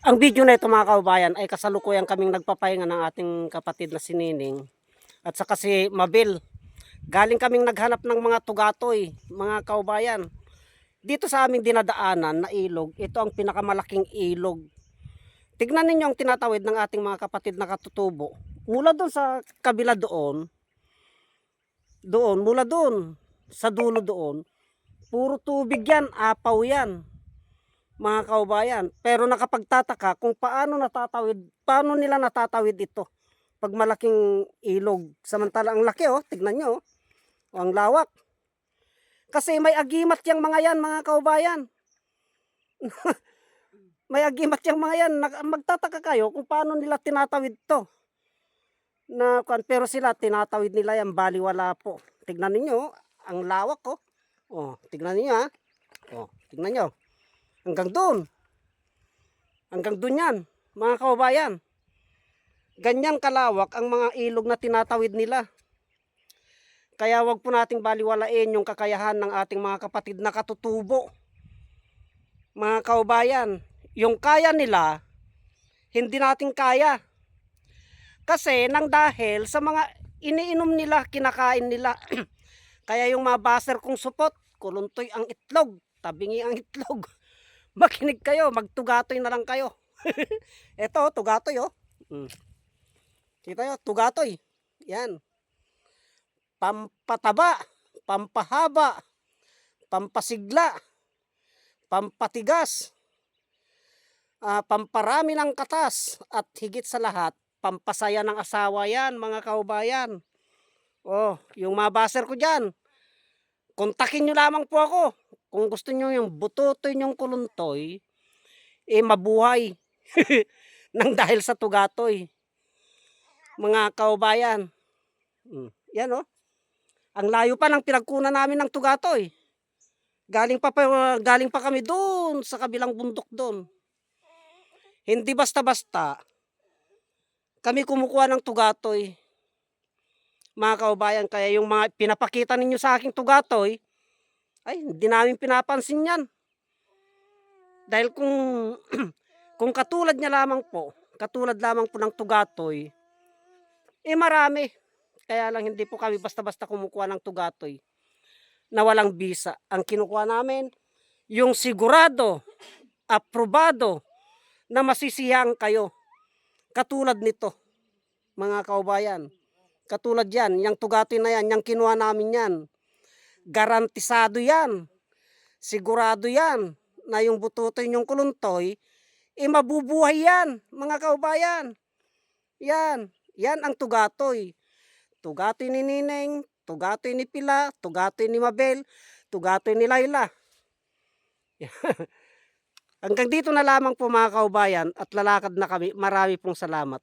Ang video na ito mga kaubayan ay kasalukuyan kaming nagpapahinga ng ating kapatid na si Nining at saka si Mabel. Galing kaming naghanap ng mga tugatoy, mga kaubayan. Dito sa aming dinadaanan na ilog, ito ang pinakamalaking ilog. Tignan ninyo ang tinatawid ng ating mga kapatid na katutubo. Mula doon sa kabila mula doon, sa dulo doon, puro tubig yan, apaw yan mga kaubayan. Pero nakapagtataka kung paano nila natatawid ito pag malaking ilog. Samantala ang laki tignan nyo ang lawak. Kasi may agimat yang mga yan mga kaubayan. May agimat yang mga yan. Magtataka kayo kung paano nila tinatawid to. Pero sila tinatawid nila yan, baliwala po. Tignan niyo ang lawak tignan niyo tignan niyo. Hanggang doon. Hanggang doon yan, mga kaubayan. Ganyang kalawak ang mga ilog na tinatawid nila. Kaya wag po nating baliwalain yung kakayahan ng ating mga kapatid na katutubo. Mga kaubayan, yung kaya nila, hindi natin kaya. Kasi nang dahil sa mga iniinom nila, kinakain nila. Kaya yung mga baser kong supot, kuluntoy ang itlog, tabingi ang itlog. Makinig kayo, magtugatoy na lang kayo. Ito, tugatoy Kita nyo, tugatoy. Yan. Pampataba, pampahaba, pampasigla, pampatigas, pamparami ng katas, at higit sa lahat, pampasaya ng asawa yan, mga kaubayan. Yung mga baser ko dyan, kontakin nyo lamang po ako. Kung gusto nyo yung bututoy nyong kuluntoy, mabuhay. Nang dahil sa tugatoy. Mga kaubayan. Yan ang layo pa ng pinagkunan namin ng tugatoy. Galing pa kami doon sa kabilang bundok doon. Hindi basta-basta kami kumukuha ng tugatoy. Mga kaubayan, kaya yung mga pinapakita ninyo sa aking tugatoy, ay hindi namin pinapansin yan. Dahil kung kung katulad lamang po ng tugatoy, marami. Kaya lang hindi po kami basta-basta kumukuha ng tugatoy na walang bisa. Ang kinukuha namin, yung sigurado, aprobado, na masisiyang kayo. Katulad nito, mga kaubayan. Katulad yan, yung tugatoy na yan, yung kinuha namin yan. Garantisado yan. Sigurado yan na yung bututoy yung kuluntoy, mabubuhay yan, mga kaubayan. Yan ang tugatoy. Tugatoy ni Nineng, tugatoy ni Pila, tugatoy ni Mabel, tugatoy ni Laila. Hanggang dito na lamang po mga kaubayan at lalakad na kami. Marami pong salamat.